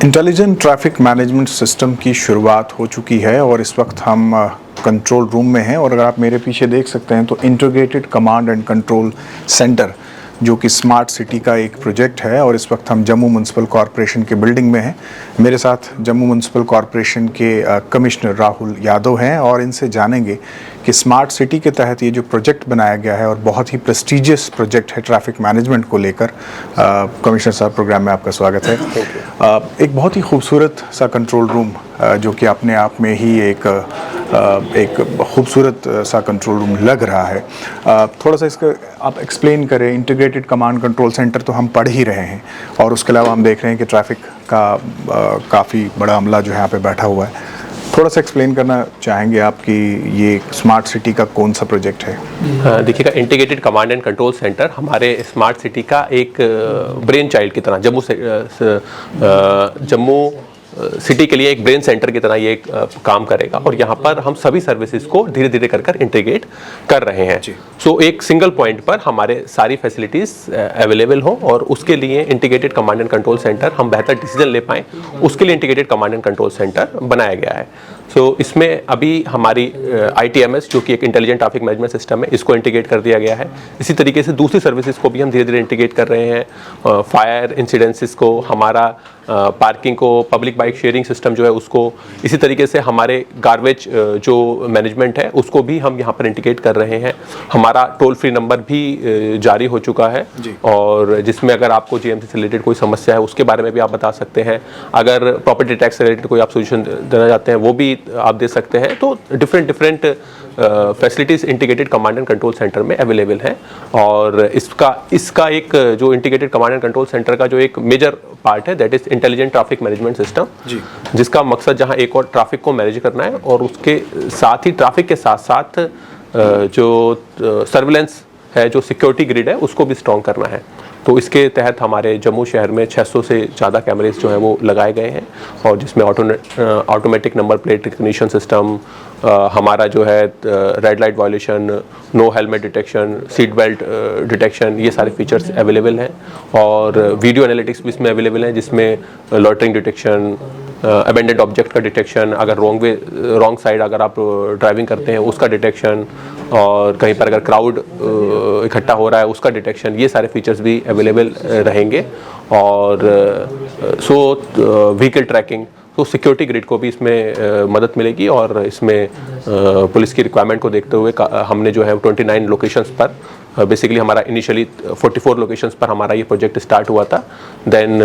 Intelligent traffic management system की शुरुआत हो चुकी है और इस वक्त हम कंट्रोल रूम में हैं। और अगर आप मेरे पीछे देख सकते हैं तो integrated command and control centre जो कि स्मार्ट सिटी का एक प्रोजेक्ट है, और इस वक्त हम जम्मू म्यूनसिपल कॉरपोरेशन के बिल्डिंग में हैं। मेरे साथ जम्मू म्यूनसिपल कॉरपोरेशन के कमिश्नर राहुल यादव हैं और इनसे जानेंगे कि स्मार्ट सिटी के तहत ये जो प्रोजेक्ट बनाया गया है और बहुत ही प्रेस्टिजियस प्रोजेक्ट है ट्रैफिक मैनेजमेंट को लेकर। कमिश्नर साहब, प्रोग्राम में आपका स्वागत है। एक बहुत ही खूबसूरत सा कंट्रोल रूम जो कि अपने आप में ही एक खूबसूरत सा कंट्रोल रूम लग रहा है। थोड़ा सा इसका आप एक्सप्लेन करें। इंटीग्रेटेड कमांड कंट्रोल सेंटर तो हम पढ़ ही रहे हैं और उसके अलावा हम देख रहे हैं कि ट्रैफिक का काफ़ी बड़ा अमला जो है यहाँ पे बैठा हुआ है। थोड़ा सा एक्सप्लेन करना चाहेंगे आप कि ये स्मार्ट सिटी का कौन सा प्रोजेक्ट है? देखिएगा, integrated command and control centre हमारे स्मार्ट सिटी का एक ब्रेन चाइल्ड की तरह जम्मू सिटी के लिए एक ब्रेन सेंटर की तरह ये काम करेगा। और यहाँ पर हम सभी सर्विसेज को धीरे धीरे कर इंटीग्रेट कर रहे हैं। सो एक सिंगल पॉइंट पर हमारे सारी फैसिलिटीज़ अवेलेबल हो और उसके लिए integrated command and control centre हम बेहतर डिसीजन ले पाएँ, उसके लिए integrated command and control centre बनाया गया है। सो इसमें अभी हमारी ITMS जो कि एक इंटेलिजेंट ट्रैफिक मैनेजमेंट सिस्टम है, इसको इंटीग्रेट कर दिया गया है। इसी तरीके से दूसरी सर्विसेज को भी हम धीरे धीरे इंटीग्रेट कर रहे हैं। फायर इंसिडेंसेस को, हमारा पार्किंग को, पब्लिक बाइक शेयरिंग सिस्टम जो है उसको, इसी तरीके से हमारे गार्बेज जो मैनेजमेंट है उसको भी हम यहाँ पर इंटीग्रेट कर रहे हैं। हमारा टोल फ्री नंबर भी जारी हो चुका है और जिसमें अगर आपको GMC से रिलेटेड कोई समस्या है उसके बारे में भी आप बता सकते हैं। अगर प्रॉपर्टी टैक्स से रिलेटेड कोई आप सोल्यूशन देना चाहते हैं वो भी आप दे सकते हैं। तो different facilities integrated command and control centre में अवेलेबल हैं। और इसका एक जो integrated command and control centre का जो एक मेजर पार्ट है, that is intelligent traffic management system, जिसका मकसद जहां एक और ट्रैफिक को मैनेज करना है और उसके साथ ही ट्रैफिक के साथ साथ जो सर्विलेंस है, जो सिक्योरिटी ग्रिड है, उसको भी स्ट्रॉन्ग करना है। तो इसके तहत हमारे जम्मू शहर में 600 से ज़्यादा कैमरेज जो हैं वो लगाए गए हैं और जिसमें automatic number plate recognition system, हमारा जो है red light violation, no helmet detection, seat belt detection, ये सारे फीचर्स अवेलेबल हैं। और वीडियो एनालिटिक्स भी इसमें अवेलेबल हैं, जिसमें लॉटरिंग डिटेक्शन, अबेंडेड ऑब्जेक्ट का डिटेक्शन, अगर रॉन्ग साइड अगर आप ड्राइविंग करते हैं उसका डिटेक्शन, और कहीं पर अगर क्राउड इकट्ठा हो रहा है उसका डिटेक्शन, ये सारे फीचर्स भी अवेलेबल रहेंगे। और व्हीकल ट्रैकिंग, तो सिक्योरिटी ग्रिड को भी इसमें मदद मिलेगी। और इसमें पुलिस की रिक्वायरमेंट को देखते हुए हमने जो है 29 लोकेशंस पर, बेसिकली हमारा इनिशियली 44 लोकेशंस पर हमारा ये प्रोजेक्ट स्टार्ट हुआ था। देन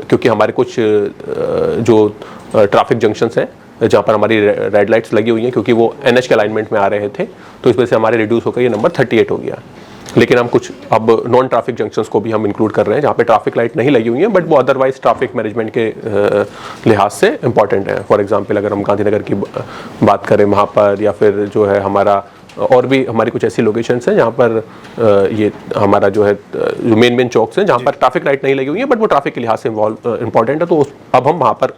क्योंकि हमारे कुछ जो ट्रैफिक जंक्शंस हैं जहाँ पर हमारी रेड लाइट्स लगी हुई हैं, क्योंकि वो NH के अलाइनमेंट में आ रहे थे, तो इस वजह से हमारे रिड्यूस होकर ये नंबर 38 हो गया। लेकिन हम कुछ अब नॉन ट्रैफिक जंक्शंस को भी हम इंक्लूड कर रहे हैं जहाँ पे ट्रैफिक लाइट नहीं लगी हुई है, बट वो अदरवाइज ट्रैफिक मैनेजमेंट के लिहाज से इंपॉर्टेंट है। फॉर एग्जांपल अगर हम गांधीनगर की बात करें वहाँ पर, या फिर जो है हमारा और भी हमारी कुछ ऐसी लोकेशंस हैं जहाँ पर ये हमारा जो है जो मेन चौक्स हैं जहाँ पर ट्रैफिक लाइट नहीं लगी हुई है, बट वो ट्रैफिक के लिहाज से इंपॉर्टेंट है। तो अब हम वहाँ पर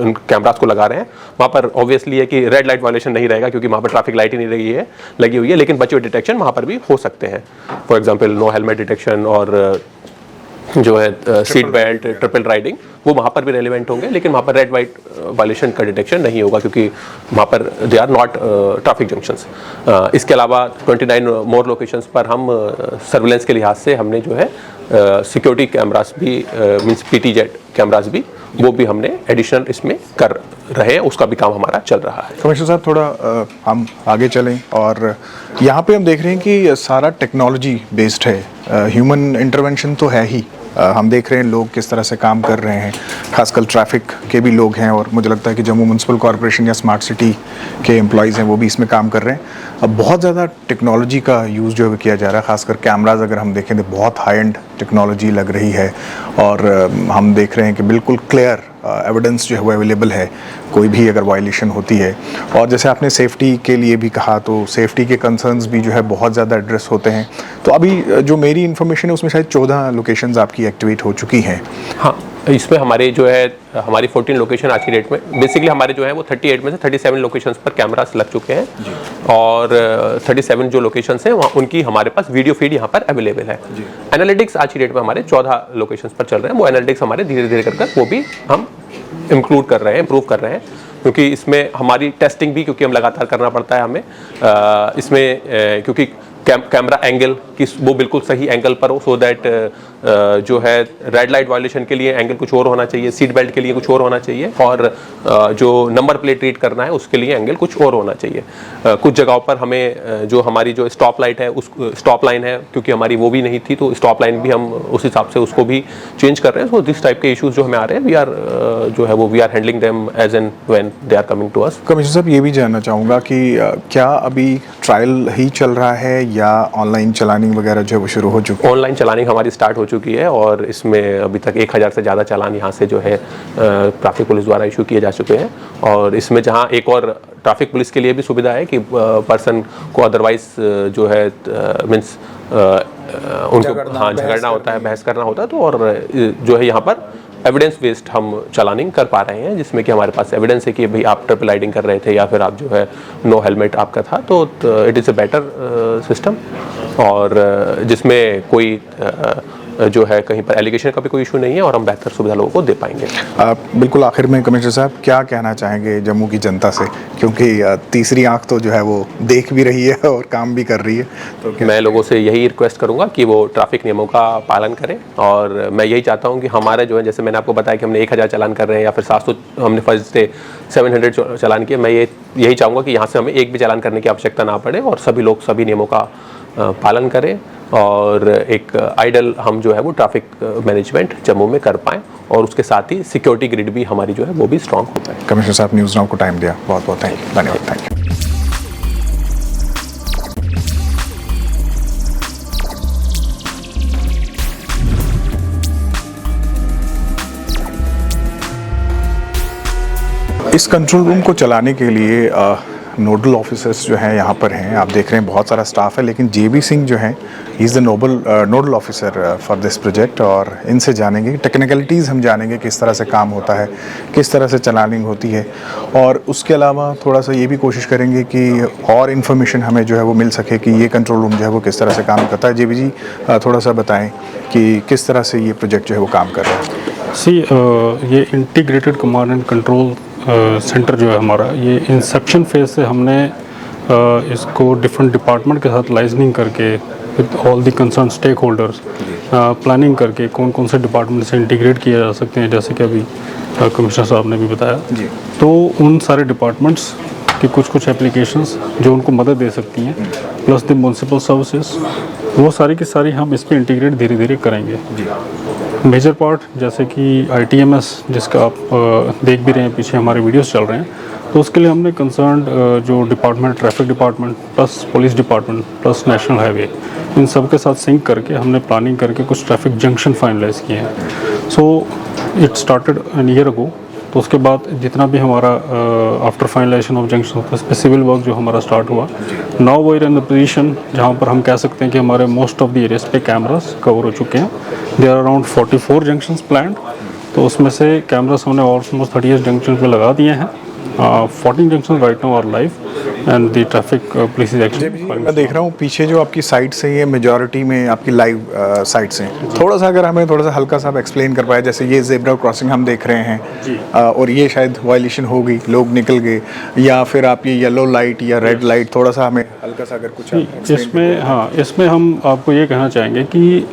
इन कैमरास को लगा रहे हैं। वहाँ पर ऑब्वियसली है कि रेड लाइट वायलेशन नहीं रहेगा, क्योंकि वहाँ पर ट्रैफिक लाइट ही नहीं लगी हुई है, लेकिन बचे हुए डिटेक्शन वहाँ पर भी हो सकते हैं। For example no helmet detection और जो है सीट बेल्ट, ट्रिपल राइडिंग, वो वहाँ पर भी रेलिवेंट होंगे, लेकिन वहाँ पर रेड वाइट वायलेशन का डिटेक्शन नहीं होगा, क्योंकि वहाँ पर they are not traffic junctions. इसके अलावा 29 मोर लोकेशंस पर हम सर्विलेंस के लिहाज से हमने जो है सिक्योरिटी कैमरास भी, मींस PTZ कैमरास भी, वो भी हमने एडिशनल इसमें कर रहे हैं, उसका भी काम हमारा चल रहा है। कमिश्नर साहब, थोड़ा हम आगे चलें। और यहाँ पे हम देख रहे हैं कि सारा टेक्नोलॉजी बेस्ड है, ह्यूमन इंटरवेंशन तो है ही। हम देख रहे हैं लोग किस तरह से काम कर रहे हैं, खासकर ट्रैफिक के भी लोग हैं, और मुझे लगता है कि जम्मू म्यूनसिपल कॉरपोरेशन या स्मार्ट सिटी के एम्प्लॉयज़ हैं वो भी इसमें काम कर रहे हैं। अब बहुत ज़्यादा टेक्नोलॉजी का यूज़ जो है किया जा रहा है, खासकर कैमराज अगर हम देखें तो बहुत हाई एंड टेक्नोलॉजी लग रही है। और हम देख रहे हैं कि बिल्कुल क्लियर एविडेंस जो है वो अवेलेबल है कोई भी अगर वायलेशन होती है। और जैसे आपने सेफ्टी के लिए भी कहा, तो सेफ्टी के कंसर्न्स भी जो है बहुत ज़्यादा एड्रेस होते हैं। तो अभी जो मेरी इन्फॉर्मेशन है उसमें शायद 14 लोकेशंस आपकी एक्टिवेट हो चुकी हैं। हाँ, इसमें हमारे जो है हमारी 14 लोकेशन आज की डेट में, बेसिकली हमारे जो है वो 38 में से 37 लोकेशंस पर कैमरास लग चुके हैं। और 37 जो लोकेशंस हैं वहाँ उनकी हमारे पास वीडियो फीड यहाँ पर अवेलेबल है। एनालिटिक्स आज की डेट में हमारे 14 लोकेशंस पर चल रहे हैं। वो एनालिटिक्स हमारे धीरे धीरे कर वो भी हम इंक्लूड कर रहे हैं, इम्प्रूव कर रहे हैं, क्योंकि इसमें हमारी टेस्टिंग भी, क्योंकि हम लगातार करना पड़ता है हमें इसमें, क्योंकि कैमरा एंगल की वो बिल्कुल सही एंगल पर हो, सो दैट जो है रेड लाइट वायलेशन के लिए एंगल कुछ और होना चाहिए, सीट बेल्ट के लिए कुछ और होना चाहिए, और जो नंबर प्लेट रीड करना है उसके लिए एंगल कुछ और होना चाहिए। कुछ जगहों पर हमें जो हमारी जो स्टॉप लाइट है, उस स्टॉप लाइन है, क्योंकि हमारी वो भी नहीं थी, तो स्टॉप लाइन भी हम उस हिसाब से उसको भी चेंज कर रहे हैं। सो दिस टाइप के इश्यूज जो हमें आ रहे हैं, वी आर जो है वो we are handling them as and when they are coming to us. Commissioner साहब, ये भी जानना चाहूँगा कि क्या अभी ट्रायल ही चल रहा है या ऑनलाइन चलानिंग वगैरह जो है वो शुरू हो चुकी है? ऑनलाइन चलानिंग हमारी स्टार्ट हो चुकी है, और इसमें अभी तक 1000 से ज़्यादा चालान यहाँ से जो है ट्रैफिक पुलिस द्वारा इशू किए जा चुके हैं। और इसमें जहाँ एक और ट्रैफिक पुलिस के लिए भी सुविधा है कि पर्सन को अदरवाइज जो है मीन्स उनको हाँ झगड़ना होता है, बहस करना होता है, तो और जो है यहाँ पर एविडेंस बेस्ड हम चलानिंग कर पा रहे हैं, जिसमें कि हमारे पास एविडेंस है कि भाई आप ट्रिपल राइडिंग कर रहे थे या फिर आप जो है नो हेलमेट आपका था, तो it is a better system, और जिसमें कोई जो है कहीं पर एलिगेशन का भी कोई इशू नहीं है, और हम बेहतर सुविधा लोगों को दे पाएंगे। बिल्कुल आखिर में कमिश्नर साहब क्या कहना चाहेंगे जम्मू की जनता से, क्योंकि तीसरी आंख तो जो है वो देख भी रही है और काम भी कर रही है, तो मैं लोगों से यही रिक्वेस्ट करूंगा कि वो ट्रैफिक नियमों का पालन करें, और मैं यही चाहता हूं कि हमारे जो है, जैसे मैंने आपको बताया कि हमने 1000 चालान कर रहे हैं या फिर 700 हमने फर्स्ट डे 700 चालान किए, मैं यही चाहूँगा कि यहाँ से हमें एक भी चालान करने की आवश्यकता ना पड़े, और सभी लोग सभी नियमों का पालन करें, और एक आइडल हम जो है वो ट्रैफिक मैनेजमेंट जम्मू में कर पाएँ, और उसके साथ ही सिक्योरिटी ग्रिड भी हमारी जो है वो भी स्ट्रॉन्ग हो पाए। कमिश्नर साहब, न्यूज़ नाउ को टाइम दिया, बहुत बहुत धन्यवाद, थैंक यू। इस कंट्रोल रूम को चलाने के लिए नोडल ऑफिसर्स जो हैं यहाँ पर हैं, आप देख रहे हैं बहुत सारा स्टाफ है, लेकिन जेबी सिंह जो हैं he is the nodal officer for this project, और इनसे जानेंगे टेक्निकलिटीज़, हम जानेंगे किस तरह से काम होता है, किस तरह से चलानिंग होती है, और उसके अलावा थोड़ा सा ये भी कोशिश करेंगे कि और इन्फॉर्मेशन हमें जो है वो मिल सके कि ये कंट्रोल रूम जो है वो किस तरह से काम करता है। जेबी जी थोड़ा सा बताएँ कि किस तरह से ये प्रोजेक्ट जो है वो काम कर रहा है। ये integrated command and control centre जो है हमारा, ये इंसेप्शन फेज से हमने इसको डिफरेंट डिपार्टमेंट के साथ लाइजनिंग करके with all the concern stakeholders planning करके कौन कौन से डिपार्टमेंट से इंटीग्रेट किए जा सकते हैं, जैसे कि अभी कमिश्नर साहब ने भी बताया जी। तो उन सारे डिपार्टमेंट्स की कुछ एप्लीकेशंस जो उनको मदद दे सकती हैं, प्लस द म्युनिसिपल सर्विसेज, वो सारी की सारी हम इस पर इंटीग्रेट धीरे धीरे करेंगे। मेजर पार्ट जैसे कि ITMS, जिसका आप देख भी रहे हैं, पीछे हमारे वीडियोस चल रहे हैं, तो उसके लिए हमने कंसर्न जो department, traffic department plus police department plus national highway, इन सब के साथ सिंक करके हमने प्लानिंग करके कुछ ट्रैफिक जंक्शन फाइनलाइज किए हैं। So it started an year ago. तो उसके बाद जितना भी हमारा after finalization of junction civil work जो हमारा स्टार्ट हुआ, now we are in the position जहाँ पर हम कह सकते हैं कि हमारे मोस्ट ऑफ द एरियाज पे कैमरास कवर हो चुके हैं। There are around 44 junctions planned, तो उसमें से कैमरास हमने ऑलमोस्ट 38 जंक्शन पे लगा दिए हैं। 14 junction right now are live and the traffic police is actually. मैं देख रहा हूँ पीछे जो आपकी साइट्स हैं, ये मेजॉरिटी में आपकी लाइव साइट्स हैं। थोड़ा सा अगर हमें थोड़ा सा हल्का सा एक्सप्लेन कर पाए, जैसे ये जेब्रा क्रॉसिंग हम देख रहे हैं और ये शायद वायलेशन हो गई, लोग निकल गए, या फिर आप ये येलो लाइट या रेड लाइट, थोड़ा सा हमें हल्का सा अगर कुछ इसमें, हाँ, इसमें हम आपको ये कहना चाहेंगे कि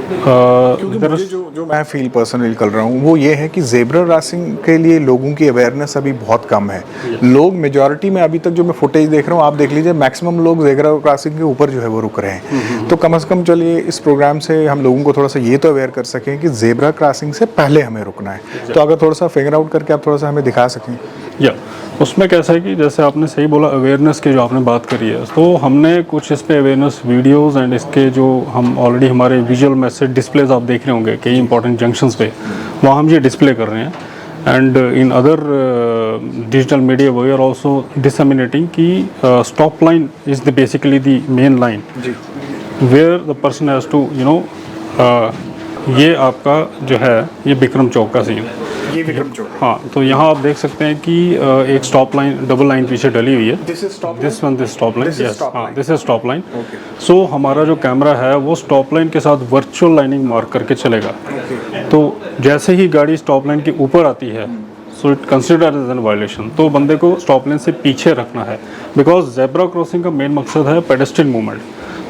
मुझे जो मैं फील पर्सनली कर रहा हूँ वो ये है कि जेब्रा क्रॉसिंग के लिए लोगों की अवेयरनेस अभी बहुत कम है। लोग मेजॉरिटी में अभी तक जो मैं फुटेज देख रहा हूँ, आप देख लीजिए, मैक्सिमम लोग जेब्रा क्रॉसिंग के ऊपर जो है वो रुक रहे हैं। तो कम से कम चलिए इस प्रोग्राम से हम लोगों को थोड़ा सा ये तो अवेयर कर सकें कि जेब्रा क्रॉसिंग से पहले हमें रुकना है। तो अगर थोड़ा सा फिगर आउट करके आप थोड़ा सा हमें दिखा सकें। या उसमें कैसा है कि जैसे आपने सही बोला, अवेयरनेस की जो आपने बात करी है, तो हमने कुछ इस पे अवेयरनेस वीडियोस एंड इसके जो हम ऑलरेडी हमारे विजुअल मैसेज डिस्प्लेज आप देख रहे होंगे कई इंपॉर्टेंट जंक्शंस पे, वहाँ हम ये डिस्प्ले कर रहे हैं। And in other digital media we are also disseminating कि stop line is the basically the main line where the person has to ये आपका जो है ये विक्रम चौक का सीन, ये विक्रम चौक। हाँ, तो यहाँ आप देख सकते हैं कि एक स्टॉप लाइन, डबल लाइन पीछे डली हुई है। दिस स्टॉप लाइन, यस, हाँ, दिस इज स्टॉप लाइन। सो हमारा जो कैमरा है वो स्टॉप लाइन के साथ वर्चुअल लाइनिंग मार्क करके चलेगा। तो जैसे ही गाड़ी स्टॉप लाइन के ऊपर आती है, so it consider as an violation. तो बंदे को स्टॉप लाइन से पीछे रखना है, बिकॉज जेब्रा क्रॉसिंग का मेन मकसद है pedestrian movement.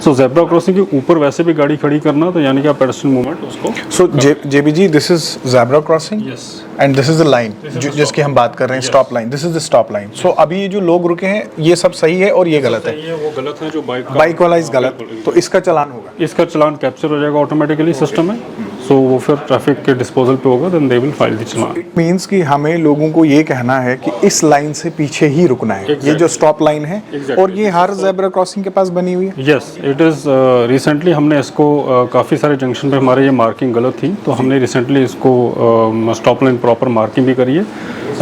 So zebra crossing के ऊपर वैसे भी गाड़ी खड़ी करना, तो यानी कि आप पेडेस्ट्रियन मूवमेंट उसको। So JB ji, this is zebra crossing Yes. And this is the line जिसकी हम बात कर रहे हैं, stop line. This is the stop line. So अभी ये जो लोग रुके हैं ये सब सही है और ये गलत है? ये वो गलत है जो बाइक वाला इस गलत, तो इसका चालान होगा? इसका चलान कैप्चर हो जाएगा ऑटोमेटिकली सिस्टम में। सो वो फिर ट्रैफिक के डिस्पोजल पे होगा, then they will file the challan. It means कि हमें लोगों को ये कहना है कि इस लाइन से पीछे ही रुकना है। Exactly. ये जो स्टॉप लाइन है Exactly. और ये हर ज़ेब्रा क्रॉसिंग के पास बनी हुई है। यस, इट इज़ रिसेंटली हमने इसको काफ़ी सारे जंक्शन पे हमारे ये मार्किंग गलत थी, तो हमने रिसेंटली इसको स्टॉप लाइन प्रॉपर मार्किंग भी करी है।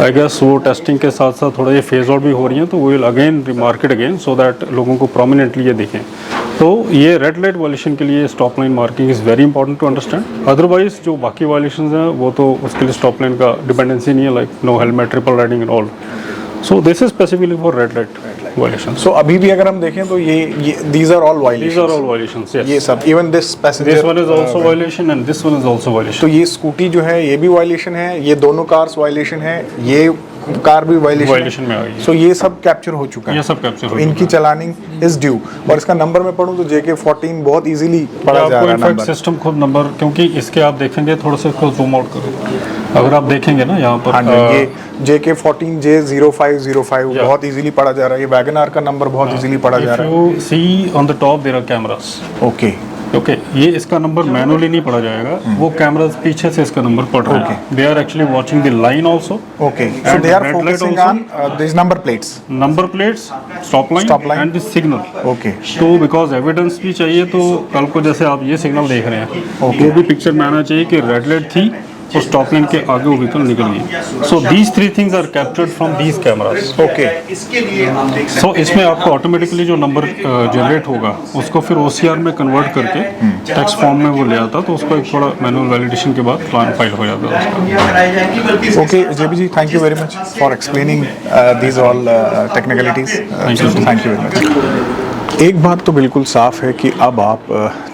आई गेस वो टेस्टिंग के साथ साथ थोड़ा ये फेज आउट भी हो रही हैं, तो we will again remark it again so that लोगों को प्रोमिनेंटली ये दिखें। तो ये रेड लाइट वायलेशन के लिए stop line marking is very important to understand. Otherwise जो बाकी वायलेशन हैं वो तो उसके लिए स्टॉप लाइन का डिपेंडेंसी नहीं है, like no helmet, triple riding and all. So this is specifically for red light violation. So अभी भी अगर हम देखें तो ये these are all These violations. are all violations, yes. ये सब, even this passenger, This one is also violation and this one is also तो violation. ये स्कूटी जो है ये भी वायलेशन है, ये दोनों कार्स वायलेशन है, ये कार भी Violation में आ गई है। सो ये सब कैप्चर हो चुका है। ये सब कैप्चर हो इनकी चुका है। चलानिंग इज ड्यू। और इसका नंबर में पढ़ूं तो JK14 बहुत इजीली पढ़ा जा आपको रहा है इनफैक्ट नंबर। सिस्टम खुद नंबर, क्योंकि इसके आप देखेंगे थोड़ा सा इसको जूम आउट करो, अगर आप देखेंगे ना यहाँ पर हाँ जी, ये JK14 J0505 बहुत इजीली पढ़ा जा रहा है। ये वैगन आर का नंबर बहुत इजीली पढ़ा जा इफ रहा है। You see on the top there are cameras. Okay, okay, ये इसका नंबर मैनुअली नहीं पढ़ा जाएगा, वो कैमरास पीछे से इसका नंबर पढ़ रहे हैं। They are actually watching the line also. Okay, so And they are red light focusing also. On this number plates. Number plates, stop Stop line. Line and the signal. Okay, तो because evidence भी चाहिए, तो कल को जैसे आप ये signal देख रहे हैं, वो भी पिक्चर में आना चाहिए कि रेड लाइट थी और स्टॉप लाइन के आगे वो व्हीकल निकल गई। So these three things are captured from these cameras. Okay, so इसमें आपको ऑटोमेटिकली जो नंबर जनरेट होगा उसको फिर OCR में कन्वर्ट करके टेक्स्ट फॉर्म में वो ले आता, तो उसको एक थोड़ा मैनुअल वैलिडेशन के बाद प्लान फाइल हो जाता है उसका। Okay JB ji, thank you very much for explaining these all technicalities. Thank you very much. एक बात तो बिल्कुल साफ है कि अब आप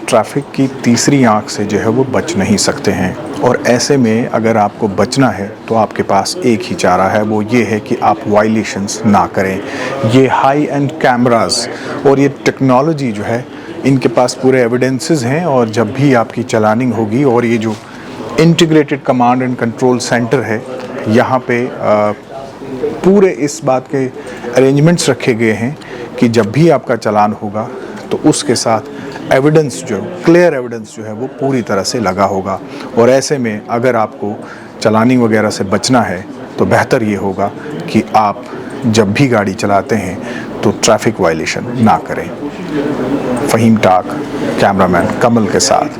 ट्रैफिक की तीसरी आंख से जो है वो बच नहीं सकते हैं, और ऐसे में अगर आपको बचना है तो आपके पास एक ही चारा है, वो ये है कि आप वायलेशंस ना करें। ये हाई एंड कैमरास और ये टेक्नोलॉजी जो है, इनके पास पूरे एविडेंसेस हैं, और जब भी आपकी चलानिंग होगी, और ये जो integrated command and control centre है, यहाँ पे पूरे इस बात के अरेंजमेंट्स रखे गए हैं कि जब भी आपका चालान होगा तो उसके साथ एविडेंस जो क्लियर एविडेंस जो है वो पूरी तरह से लगा होगा। और ऐसे में अगर आपको चलानिंग वगैरह से बचना है तो बेहतर ये होगा कि आप जब भी गाड़ी चलाते हैं तो ट्रैफिक वायलेशन ना करें। फ़हीम टाक, कैमरामैन कमल के साथ।